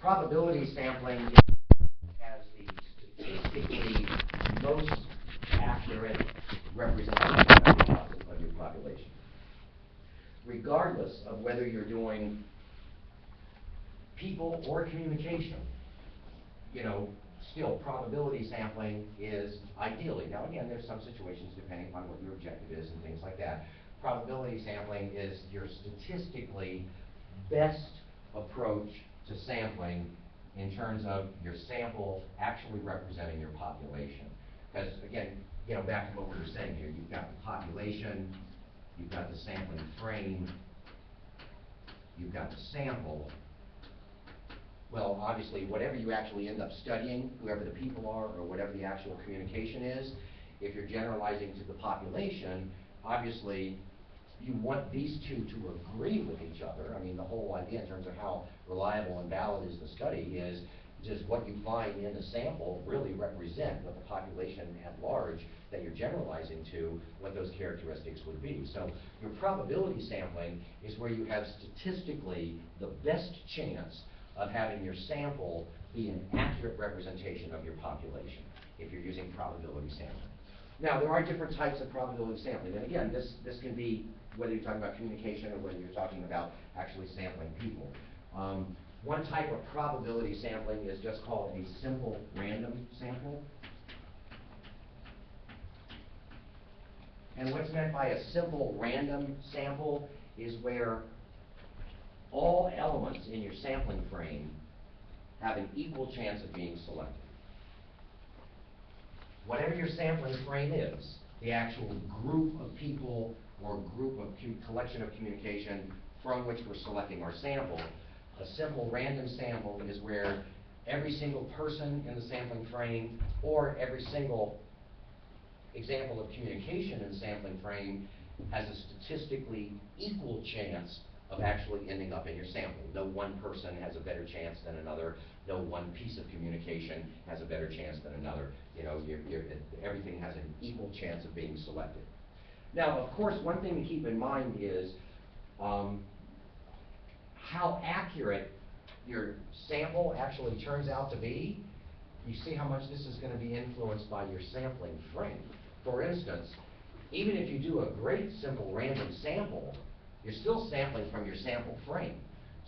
probability sampling as the statistically most accurate representation of your population. Regardless of whether you're doing people or communication, still probability sampling is ideally. Now again, there's some situations depending on what your objective is and things like that. Probability sampling is your statistically best approach to sampling in terms of your sample actually representing your population. Because again, back to what we were saying here, you've got the population, you've got the sampling frame, you've got the sample. Well, obviously, whatever you actually end up studying, whoever the people are or whatever the actual communication is, if you're generalizing to the population, obviously, you want these two to agree with each other. I mean, the whole idea in terms of how reliable and valid is the study is, does what you find in the sample really represent what the population at large that you're generalizing to, what those characteristics would be. So your probability sampling is where you have statistically the best chance of having your sample be an accurate representation of your population if you're using probability sampling. Now, there are different types of probability sampling, and again, this can be whether you're talking about communication or whether you're talking about actually sampling people. One type of probability sampling is just called a simple random sample. And what's meant by a simple random sample is where all elements in your sampling frame have an equal chance of being selected. Whatever your sampling frame is, the actual group of people or group of collection of communication from which we're selecting our sample, a simple random sample is where every single person in the sampling frame or every single example of communication in the sampling frame has a statistically equal chance of actually ending up in your sample. No one person has a better chance than another. No one piece of communication has a better chance than another. Everything has an equal chance of being selected. Now, of course, one thing to keep in mind is how accurate your sample actually turns out to be. You see how much this is going to be influenced by your sampling frame. For instance, even if you do a great simple random sample, you're still sampling from your sample frame.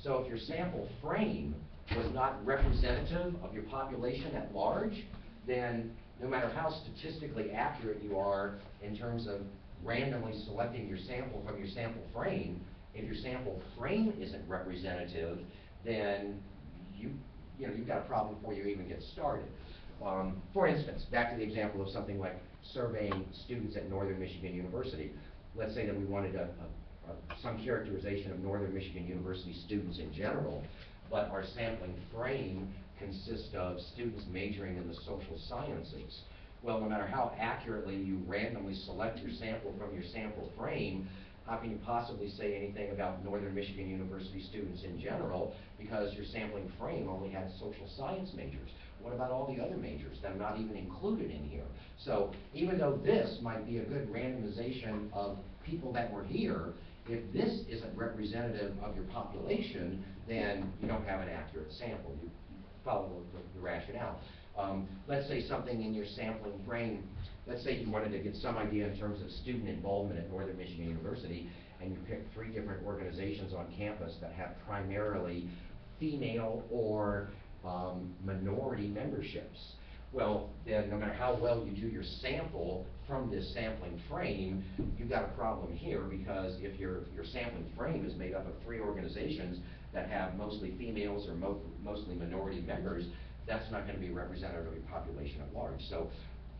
So if your sample frame was not representative of your population at large, then no matter how statistically accurate you are in terms of randomly selecting your sample from your sample frame, if your sample frame isn't representative, then you've got a problem before you even get started. For instance, back to the example of something like surveying students at Northern Michigan University. Let's say that we wanted some characterization of Northern Michigan University students in general, but our sampling frame consists of students majoring in the social sciences. Well, no matter how accurately you randomly select your sample from your sample frame, how can you possibly say anything about Northern Michigan University students in general because your sampling frame only had social science majors? What about all the other majors that are not even included in here? So even though this might be a good randomization of people that were here, if this isn't representative of your population, then you don't have an accurate sample. You follow the rationale. Let's say something in your sampling frame, let's say you wanted to get some idea in terms of student involvement at Northern Michigan University, and you pick 3 different organizations on campus that have primarily female or minority memberships. Well, then no matter how well you do your sample from this sampling frame, you've got a problem here, because if your sampling frame is made up of 3 organizations that have mostly females or mostly minority members, that's not going to be representative of your population at large. So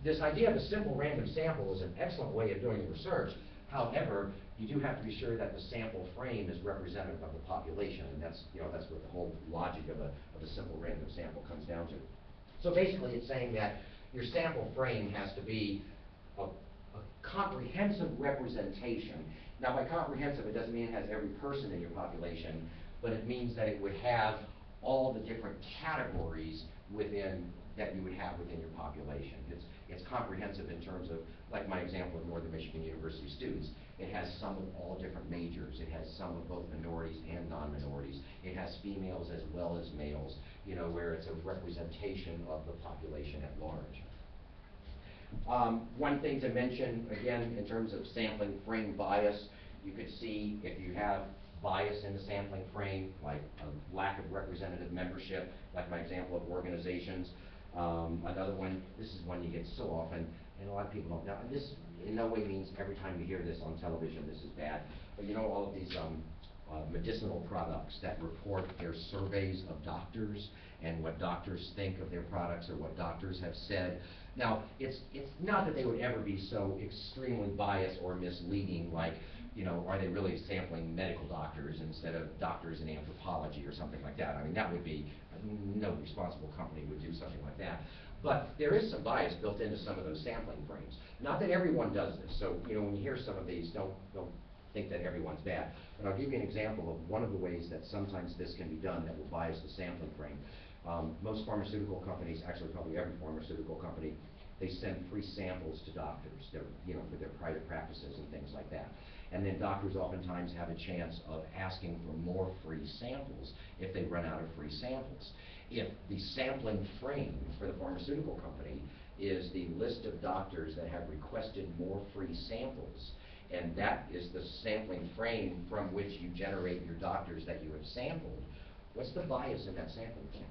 this idea of a simple random sample is an excellent way of doing research. However, you do have to be sure that the sample frame is representative of the population, and that's what the whole logic of a simple random sample comes down to. So basically, it's saying that your sample frame has to be a comprehensive representation. Now, by comprehensive, it doesn't mean it has every person in your population, but it means that it would have all the different categories within, that you would have within your population. It's comprehensive in terms of, like my example of Northern Michigan University students. It has some of all different majors. It has some of both minorities and non-minorities. It has females as well as males, you know, where it's a representation of the population at large. One thing to mention, again, in terms of sampling frame bias, you could see if you have bias in the sampling frame, like a lack of representative membership, like my example of organizations. Another one, this is one you get so often, and a lot of people don't know, and this in no way means every time you hear this on television this is bad, but you know all of these medicinal products that report their surveys of doctors and what doctors think of their products or what doctors have said. Now, it's not that they would ever be so extremely biased or misleading, like, you know, are they really sampling medical doctors instead of doctors in anthropology or something like that? I mean, that would be, no responsible company would do something like that. But there is some bias built into some of those sampling frames. Not that everyone does this, so, you know, when you hear some of these, don't think that everyone's bad. But I'll give you an example of one of the ways that sometimes this can be done that will bias the sampling frame. Most pharmaceutical companies, actually probably every pharmaceutical company, they send free samples to doctors, you know, for their private practices and things like that. And then doctors oftentimes have a chance of asking for more free samples if they run out of free samples. If the sampling frame for the pharmaceutical company is the list of doctors that have requested more free samples, and that is the sampling frame from which you generate your doctors that you have sampled, what's the bias in that sampling frame?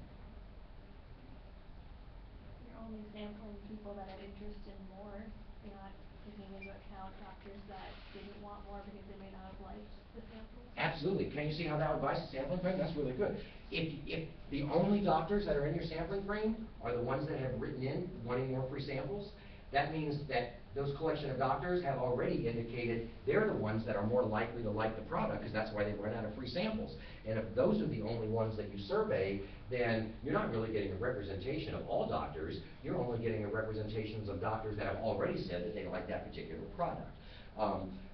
You're only sampling people that have interest in more. You're not taking into account doctors that didn't want more because they may not have liked the samples. Absolutely. Can you see how that would bias the sampling frame? That's really good. If the only doctors that are in your sampling frame are the ones that have written in wanting more free samples, that means that those collection of doctors have already indicated they're the ones that are more likely to like the product, because that's why they run out of free samples. And if those are the only ones that you survey, then you're not really getting a representation of all doctors. You're only getting a representation of doctors that have already said that they like that particular product.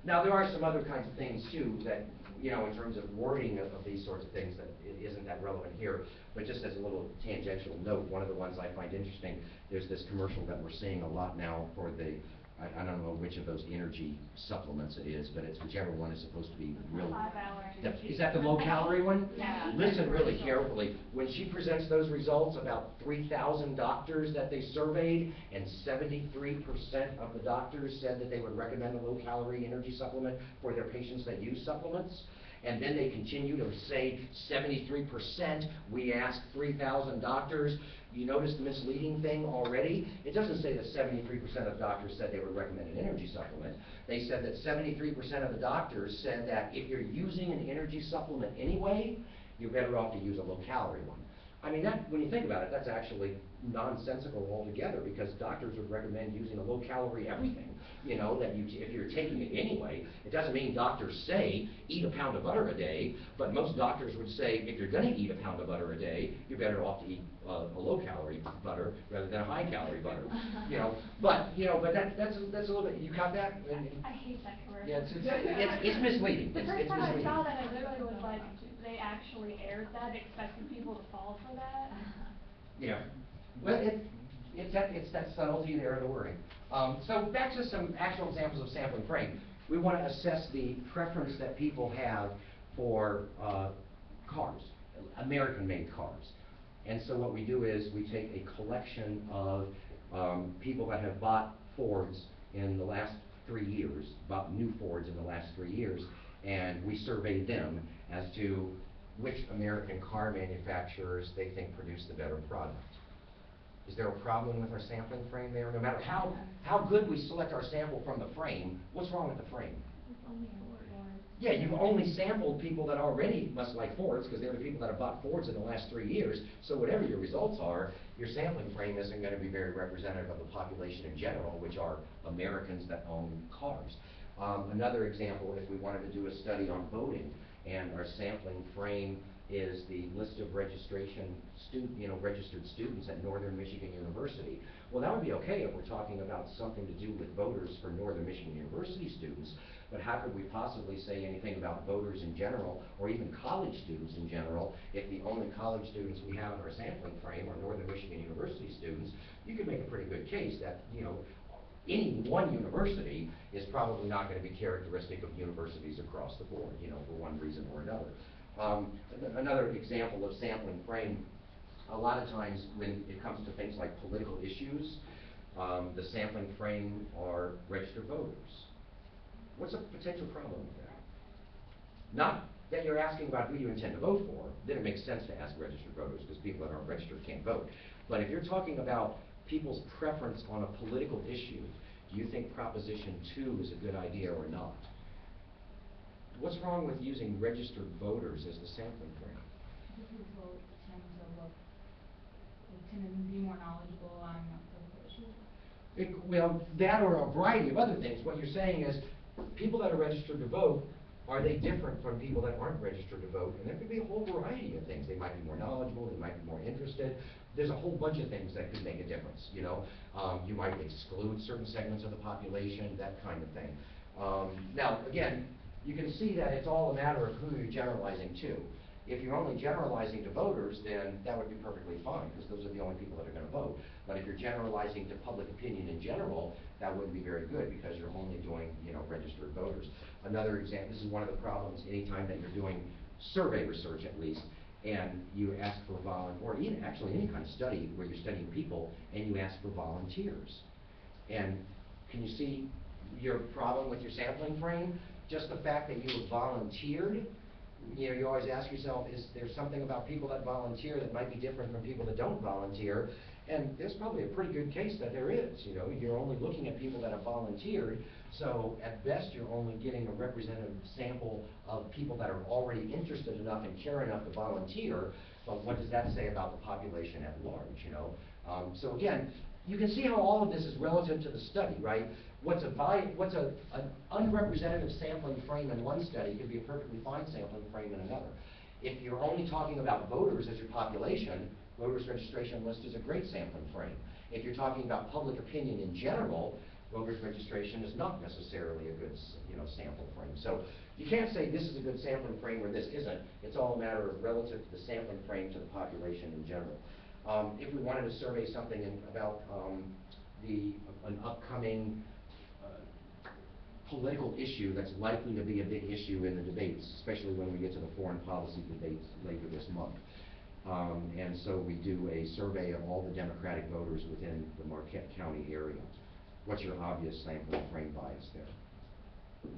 Now, there are some other kinds of things, too, that, you know, in terms of wording of these sorts of things that it isn't that relevant here, but just as a little tangential note, one of the ones I find interesting, there's this commercial that we're seeing a lot now for the, I don't know which of those energy supplements it is, but it's whichever one is supposed to be real. 5-hour energy. Is that the low-calorie one? Yeah. Listen really carefully. When she presents those results, about 3,000 doctors that they surveyed, and 73% of the doctors said that they would recommend a low-calorie energy supplement for their patients that use supplements. And then they continue to say 73%, we asked 3,000 doctors. You notice the misleading thing already? It doesn't say that 73% of doctors said they would recommend an energy supplement. They said that 73% of the doctors said that if you're using an energy supplement anyway, you're better off to use a low-calorie one. I mean, that, when you think about it, that's actually nonsensical altogether, because doctors would recommend using a low-calorie everything. You know, that you, if you're taking it anyway, it doesn't mean doctors say, eat a pound of butter a day, but most doctors would say, if you're gonna eat a pound of butter a day, you're better off to eat a low-calorie butter rather than a high-calorie butter. You know, but that's a little bit, you caught that? I hate that commercial. Yeah, it's misleading. The It's first time I misleading. saw that, I literally was like, they actually aired that, expecting people to fall for that. Yeah. Well, it's that subtlety there of the wording. So back to some actual examples of sampling frame. We want to assess the preference that people have for cars, American-made cars. And so what we do is we take a collection of people that have bought Fords in the last 3 years, bought new Fords in the last 3 years, and we survey them as to which American car manufacturers they think produce the better product. Is there a problem with our sampling frame there? No matter how good we select our sample from the frame, what's wrong with the frame? It's only Ford. Yeah, you've only sampled people that already must like Fords, because they're the people that have bought Fords in the last 3 years. So whatever your results are, your sampling frame isn't going to be very representative of the population in general, which are Americans that own cars. Another example, if we wanted to do a study on voting, and our sampling frame is the list of registered students at Northern Michigan University. Well, that would be okay if we're talking about something to do with voters for Northern Michigan University students, but how could we possibly say anything about voters in general, or even college students in general, if the only college students we have in our sampling frame are Northern Michigan University students? You could make a pretty good case that, any one university is probably not going to be characteristic of universities across the board, for one reason or another. Another example of sampling frame, a lot of times when it comes to things like political issues, the sampling frame are registered voters. What's a potential problem with that? Not that you're asking about who you intend to vote for, then it makes sense to ask registered voters, because people that aren't registered can't vote. But if you're talking about people's preference on a political issue, do you think Proposition 2 is a good idea or not? What's wrong with using registered voters as the sampling frame? People tend to be more knowledgeable on political issues. Well, that or a variety of other things. What you're saying is, people that are registered to vote, are they different from people that aren't registered to vote? And there could be a whole variety of things. They might be more knowledgeable, they might be more interested. There's a whole bunch of things that could make a difference, You might exclude certain segments of the population, that kind of thing. Now, again, you can see that it's all a matter of who you're generalizing to. If you're only generalizing to voters, then that would be perfectly fine, because those are the only people that are going to vote. But if you're generalizing to public opinion in general, that wouldn't be very good, because you're only doing, registered voters. Another example, this is one of the problems anytime that you're doing survey research, at least, and you ask for or even actually any kind of study where you're studying people, and you ask for volunteers. And can you see your problem with your sampling frame? Just the fact that you have volunteered, you always ask yourself, is there something about people that volunteer that might be different from people that don't volunteer? And there's probably a pretty good case that there is, You're only looking at people that have volunteered, so at best you're only getting a representative sample of people that are already interested enough and care enough to volunteer, but what does that say about the population at large, So again, you can see how all of this is relative to the study, right? What's an unrepresentative sampling frame in one study could be a perfectly fine sampling frame in another. If you're only talking about voters as your population, voters registration list is a great sampling frame. If you're talking about public opinion in general, voters registration is not necessarily a good, sample frame. So you can't say this is a good sampling frame or this isn't. It's all a matter of relative to the sampling frame to the population in general. If we wanted to survey something about an upcoming political issue that's likely to be a big issue in the debates, especially when we get to the foreign policy debates later this month. And so we do a survey of all the Democratic voters within the Marquette County area. What's your obvious sampling frame bias there?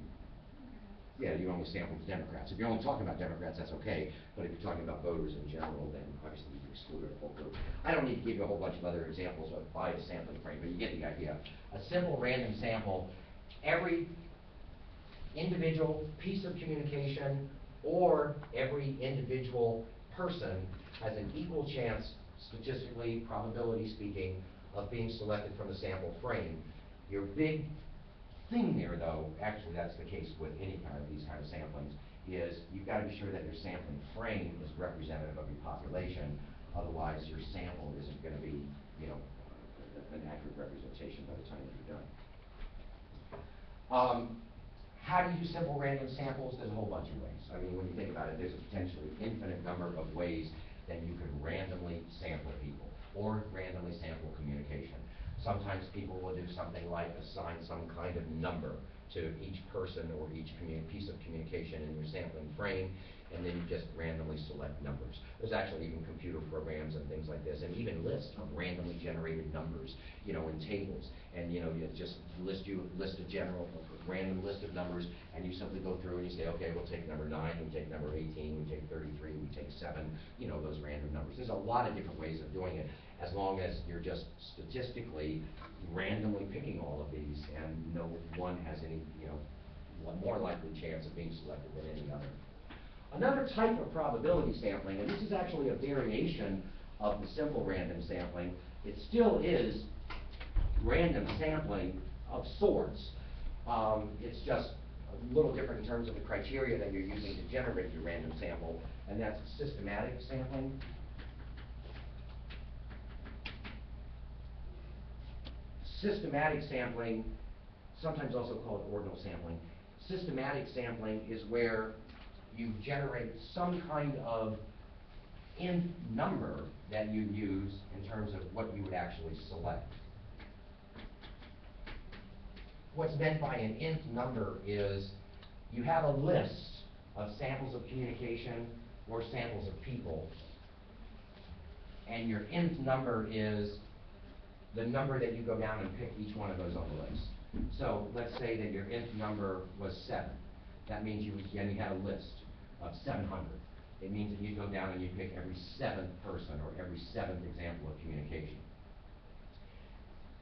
Yeah, you only sample the Democrats. If you're only talking about Democrats, that's okay, but if you're talking about voters in general, then obviously you exclude a whole group. I don't need to give you a whole bunch of other examples of bias sampling frame, but you get the idea. A simple random sample, every individual piece of communication or every individual person has an equal chance, statistically, probability speaking, of being selected from the sample frame. Your big thing there, though, actually that's the case with any kind of these kind of samplings, is you've got to be sure that your sampling frame is representative of your population. Otherwise, your sample isn't going to be, an accurate representation by the time that you're done. How do you do simple random samples? There's a whole bunch of ways. I mean, when you think about it, there's a potentially infinite number of ways that you could randomly sample people or randomly sample communication. Sometimes people will do something like assign some kind of number to each person or each piece of communication in your sampling frame, and then you just randomly select numbers. There's actually even computer programs and things like this, and even lists of randomly generated numbers, in tables. And you just list a general, random list of numbers, and you simply go through and you say, okay, we'll take number 9, we take number 18, we take 33, we take 7, those random numbers. There's a lot of different ways of doing it, as long as you're just statistically randomly picking all of these, and no one has any, one more likely chance of being selected than any other. Another type of probability sampling, and this is actually a variation of the simple random sampling, it still is random sampling of sorts. It's just a little different in terms of the criteria that you're using to generate your random sample, and that's systematic sampling. Systematic sampling, sometimes also called ordinal sampling. Systematic sampling is where you generate some kind of nth number that you use in terms of what you would actually select. What's meant by an nth number is you have a list of samples of communication or samples of people, and your nth number is the number that you go down and pick each one of those on the list. So let's say that your nth number was 7. That means you had a list of 700. It means that you go down and you pick every 7th person or every 7th example of communication.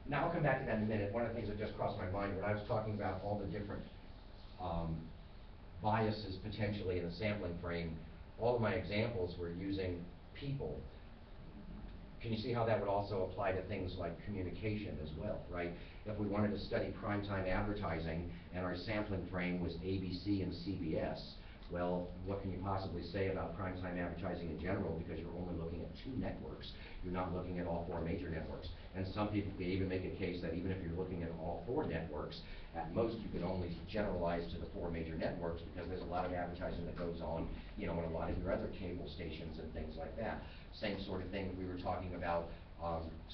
Now I'll come back to that in a minute. One of the things that just crossed my mind when I was talking about all the different biases potentially in the sampling frame, all of my examples were using people. Can you see how that would also apply to things like communication as well, right? If we wanted to study primetime advertising and our sampling frame was ABC and CBS, well, what can you possibly say about primetime advertising in general, because you're only looking at 2 networks. You're not looking at all 4 major networks. And some people could even make a case that even if you're looking at all 4 networks, at most you can only generalize to the 4 major networks, because there's a lot of advertising that goes on, you know, in a lot of your other cable stations and things like that. Same sort of thing, we were talking about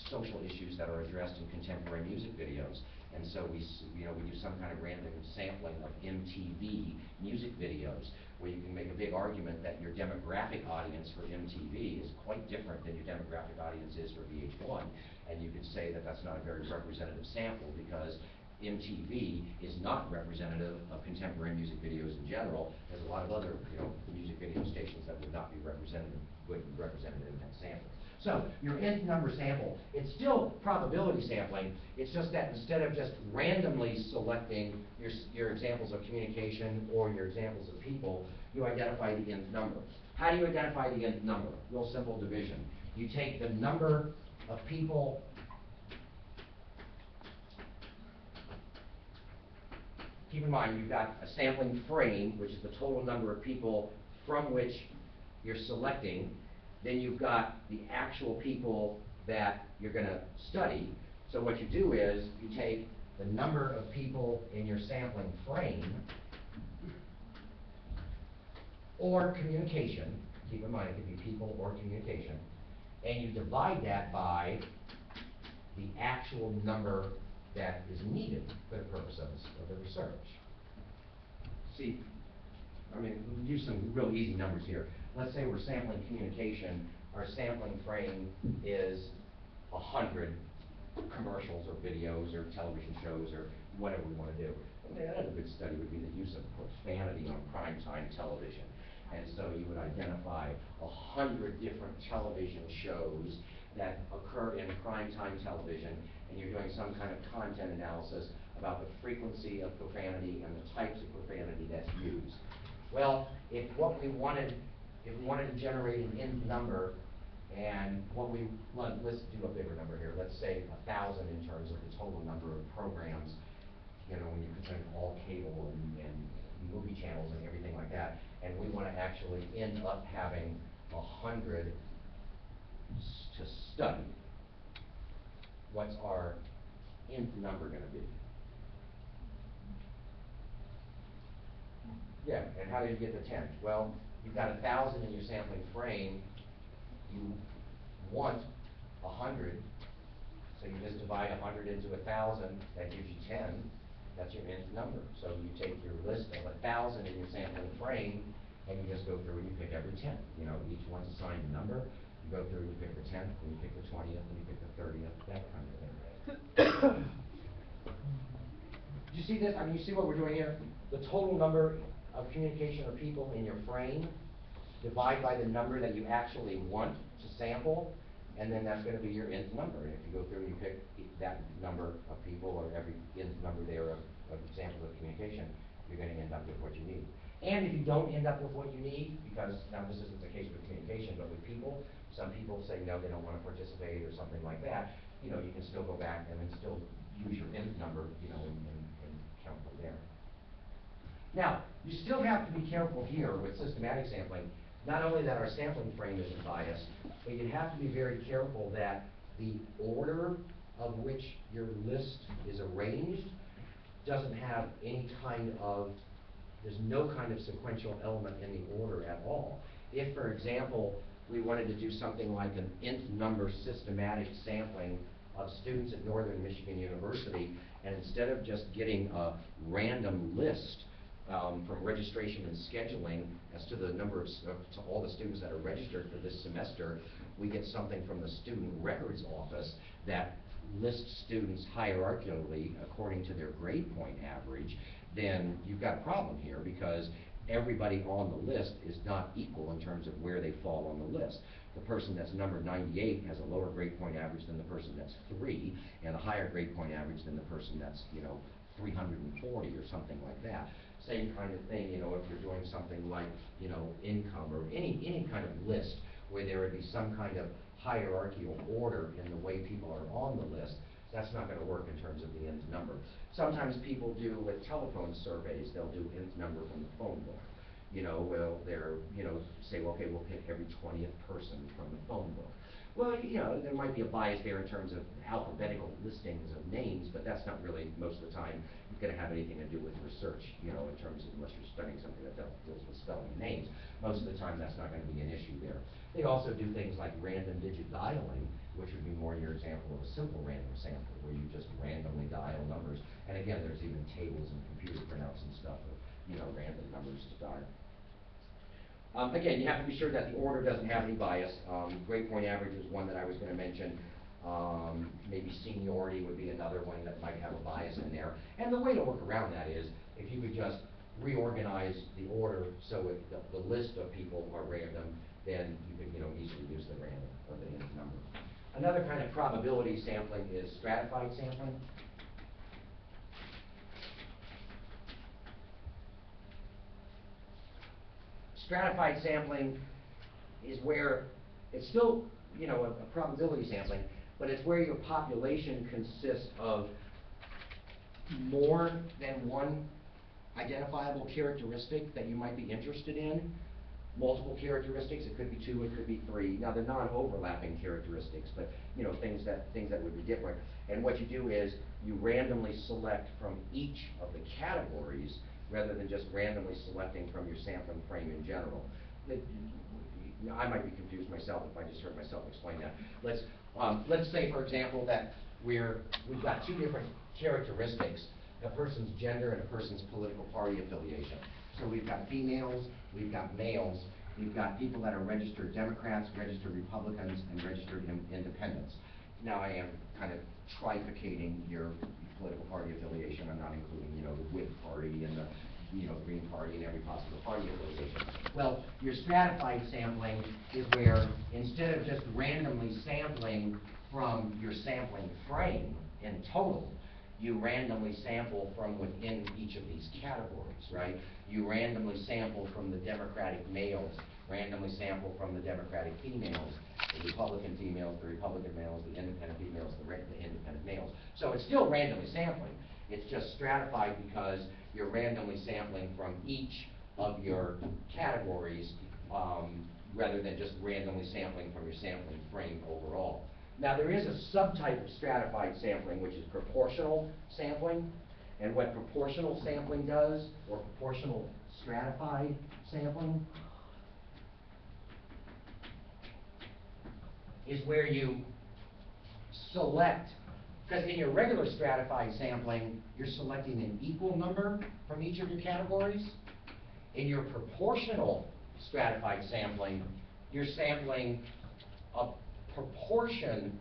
social issues that are addressed in contemporary music videos. And so we do some kind of random sampling of MTV music videos, where you can make a big argument that your demographic audience for MTV is quite different than your demographic audience is for VH1. And you could say that that's not a very representative sample, because MTV is not representative of contemporary music videos in general. There's a lot of other, music video stations that would not be represented in that sample. So your nth number sample, it's still probability sampling. It's just that instead of just randomly selecting your examples of communication or your examples of people, you identify the nth number. How do you identify the nth number? Real simple division. You take the number of people keep in mind, you've got a sampling frame, which is the total number of people from which you're selecting. Then you've got the actual people that you're going to study. So what you do is you take the number of people in your sampling frame, or communication, keep in mind it could be people or communication, and you divide that by the actual number that is needed for the purpose of the research. See, we'll use some real easy numbers here. Let's say we're sampling communication. Our sampling frame is 100 commercials or videos or television shows or whatever we want to do. Another good study would be the use of profanity on primetime television. And so you would identify 100 different television shows that occur in primetime television, and you're doing some kind of content analysis about the frequency of profanity and the types of profanity that's used. Well, if we wanted to generate an nth number, and let's do a bigger number here. Let's say 1,000 in terms of the total number of programs, when you consider all cable and movie channels and everything like that, and we want to actually end up having 100 to study. What's our nth number going to be? Yeah, and how do you get the 10th? Well, you've got 1,000 in your sampling frame. You want 100, so you just divide 100 into 1,000. That gives you 10. That's your nth number. So you take your list of 1,000 in your sampling frame, and you just go through and you pick every 10th. Each one's assigned a number. You go through and you pick the 10th, and you pick the 20th, and you pick the 30th, that kind of thing. Do you see this? You see what we're doing here? The total number of communication or people in your frame, divide by the number that you actually want to sample, and then that's going to be your nth number. And if you go through and you pick that number of people, or every nth number there of samples of communication, you're going to end up with what you need. And if you don't end up with what you need, because now this isn't the case with communication, but with people, some people say no, they don't want to participate or something like that, you can still go back and then still use your nth number, and count from there. Now, you still have to be careful here with systematic sampling, not only that our sampling frame isn't biased, but you have to be very careful that the order of which your list is arranged doesn't have any kind of, there's no kind of sequential element in the order at all. If, for example, we wanted to do something like an nth number systematic sampling of students at Northern Michigan University, and instead of just getting a random list from registration and scheduling as to the number of, to all the students that are registered for this semester, we get something from the student records office that lists students hierarchically according to their grade point average, then you've got a problem here, because everybody on the list is not equal in terms of where they fall on the list. The person that's number 98 has a lower grade point average than the person that's 3, and a higher grade point average than the person that's, 340 or something like that. Same kind of thing, if you're doing something like, income or any kind of list where there would be some kind of hierarchical order in the way people are on the list, that's not going to work in terms of the nth number. Sometimes people do with telephone surveys, they'll do nth number from the phone book. Well, they're, say, okay, we'll pick every 20th person from the phone book. Well, there might be a bias there in terms of alphabetical listings of names, but that's not really, most of the time, going to have anything to do with research, in terms of, unless you're studying something that deals with spelling names. Most of the time, that's not going to be an issue there. They also do things like random digit dialing, which would be more your example of a simple random sample, where you just randomly dial numbers. And again, there's even tables and computer printouts and stuff of, random numbers to dial. Again, you have to be sure that the order doesn't have any bias. Grade point average is one that I was going to mention. Maybe seniority would be another one that might have a bias in there. And the way to work around that is, if you could just reorganize the order so the list of people are random, then you can easily use the random or the nth number. Another kind of probability sampling is stratified sampling. Stratified sampling is where it's still, a probability sampling, but it's where your population consists of more than one identifiable characteristic that you might be interested in. Multiple characteristics, it could be 2, it could be 3. Now, they're non-overlapping characteristics, but things that would be different. And what you do is you randomly select from each of the categories rather than just randomly selecting from your sampling frame in general. I might be confused myself if I just heard myself explain that. Let's say, for example, that we've got 2 different characteristics: a person's gender and a person's political party affiliation. So we've got females, we've got males, we've got people that are registered Democrats, registered Republicans, and registered independents. Now, I am kind of trifurcating your political party affiliation. I'm not including, the Whig Party and the, Green Party and every possible party affiliation. Well, your stratified sampling is where, instead of just randomly sampling from your sampling frame in total, you randomly sample from within each of these categories, right? You randomly sample from the Democratic males, randomly sample from the Democratic females, the Republican females, the Republican males, the independent females, the independent males. So it's still randomly sampling. It's just stratified because you're randomly sampling from each of your categories rather than just randomly sampling from your sampling frame overall. Now, there is a subtype of stratified sampling, which is proportional sampling. And what proportional sampling does, or proportional stratified sampling, is where you select, because in your regular stratified sampling, you're selecting an equal number from each of your categories. In your proportional stratified sampling, you're sampling a proportion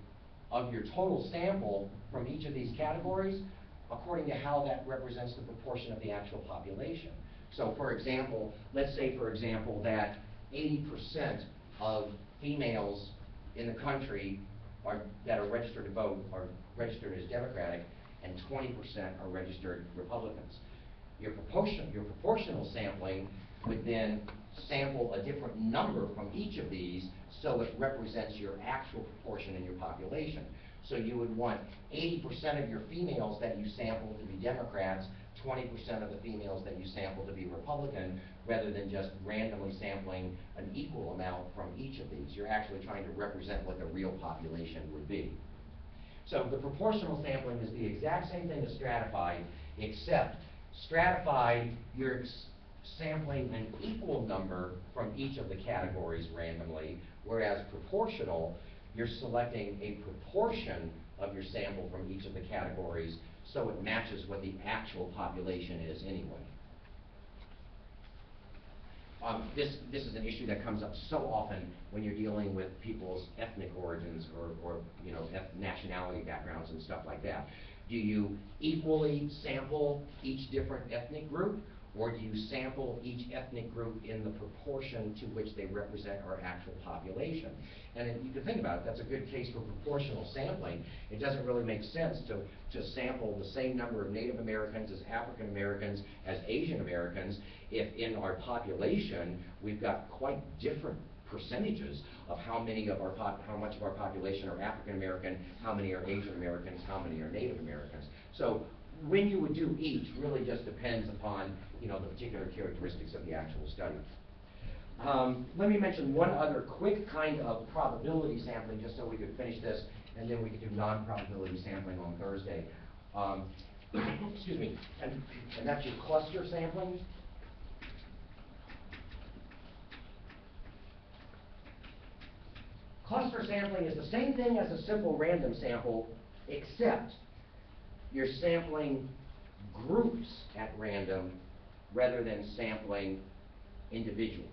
of your total sample from each of these categories according to how that represents the proportion of the actual population. So, for example, let's say, for example, that 80% of females in the country that are registered to vote are registered as Democratic, and 20% are registered Republicans. Your proportional sampling would then sample a different number from each of these so it represents your actual proportion in your population. So you would want 80% of your females that you sample to be Democrats, 20% of the females that you sample to be Republican, rather than just randomly sampling an equal amount from each of these. You're actually trying to represent what the real population would be. So the proportional sampling is the exact same thing as stratified, except stratified, you're sampling an equal number from each of the categories randomly, whereas proportional, you're selecting a proportion of your sample from each of the categories so it matches what the actual population is anyway. This is an issue that comes up so often when you're dealing with people's ethnic origins or you know, nationality backgrounds and stuff like that. Do you equally sample each different ethnic group, or do you sample each ethnic group in the proportion to which they represent our actual population? And you can think about it, that's a good case for proportional sampling. It doesn't really make sense to sample the same number of Native Americans as African Americans as Asian Americans if in our population we've got quite different percentages of how much of our population are African American, how many are Asian Americans, how many are Native Americans. So when you would do each really just depends upon, you know, the particular characteristics of the actual study. Let me mention one other quick kind of probability sampling just so we could finish this, and then we could do non-probability sampling on Thursday. Excuse me, and that's your cluster sampling. Cluster sampling is the same thing as a simple random sample, except you're sampling groups at random rather than sampling individuals.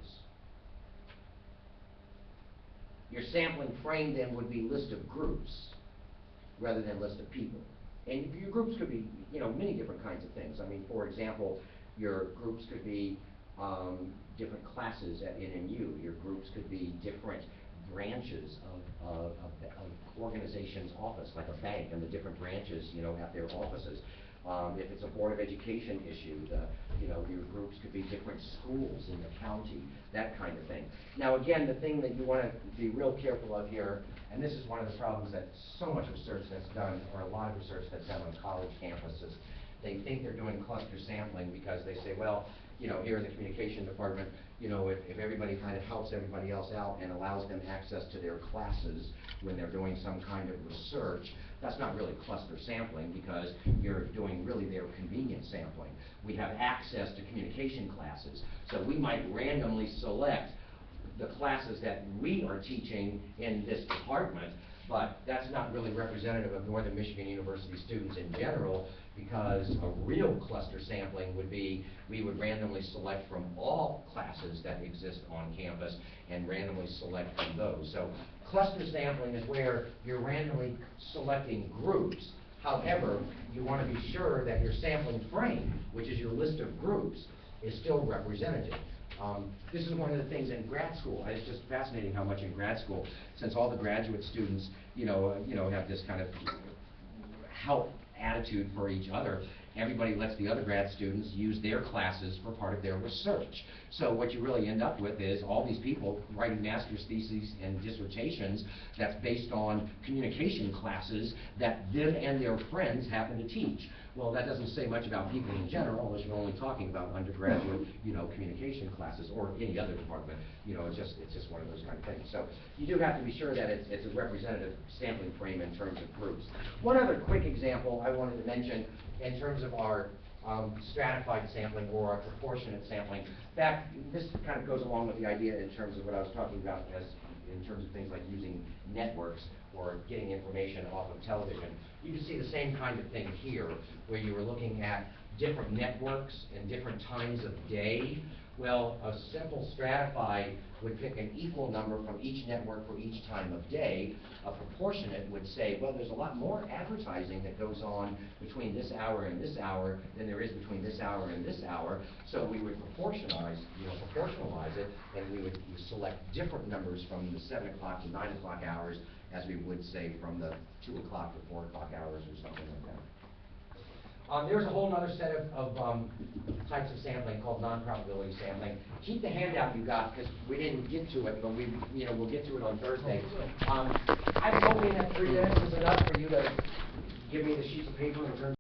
Your sampling frame then would be list of groups rather than list of people. And your groups could be, you know, many different kinds of things. I mean, for example, your groups could be different classes at NMU. Your groups could be different branches of organization's office, like a bank and the different branches, you know, at their offices. If it's a Board of Education issue, you know, your groups could be different schools in the county, that kind of thing. Now again, the thing that you want to be real careful of here, and this is one of the problems that so much research that's done, or a lot of research that's done on college campuses, they think they're doing cluster sampling because they say, well, you know, here in the communication department, you know, if everybody kind of helps everybody else out and allows them access to their classes when they're doing some kind of research, that's not really cluster sampling because you're doing really their convenience sampling. We have access to communication classes, so we might randomly select the classes that we are teaching in this department, but that's not really representative of Northern Michigan University students in general, because a real cluster sampling would be, we would randomly select from all classes that exist on campus and randomly select from those. So cluster sampling is where you're randomly selecting groups. However, you want to be sure that your sampling frame, which is your list of groups, is still representative. This is one of the things in grad school. It's just fascinating how much in grad school, since all the graduate students, you know, have this kind of help attitude for each other, everybody lets the other grad students use their classes for part of their research. So what you really end up with is all these people writing master's theses and dissertations that's based on communication classes that them and their friends happen to teach. Well, that doesn't say much about people in general, unless you're only talking about undergraduate, you know, communication classes or any other department. You know, it's just one of those kind of things. So you do have to be sure that it's a representative sampling frame in terms of groups. One other quick example I wanted to mention in terms of our stratified sampling or our proportionate sampling. This kind of goes along with the idea in terms of what I was talking about as in terms of things like using networks or getting information off of television. You can see the same kind of thing here, where you were looking at different networks and different times of day. Well, a simple stratified would pick an equal number from each network for each time of day. A proportionate would say, well, there's a lot more advertising that goes on between this hour and this hour than there is between this hour and this hour. So we would proportionalize it, and we would select different numbers from the 7 o'clock to 9 o'clock hours as we would say from the 2 o'clock to 4 o'clock hours or something like that. There's a whole other set of types of sampling called non-probability sampling. Keep the handout you got because we didn't get to it, but we'll get to it on Thursday. I was hoping that 3 minutes was enough for you to give me the sheets of paper in terms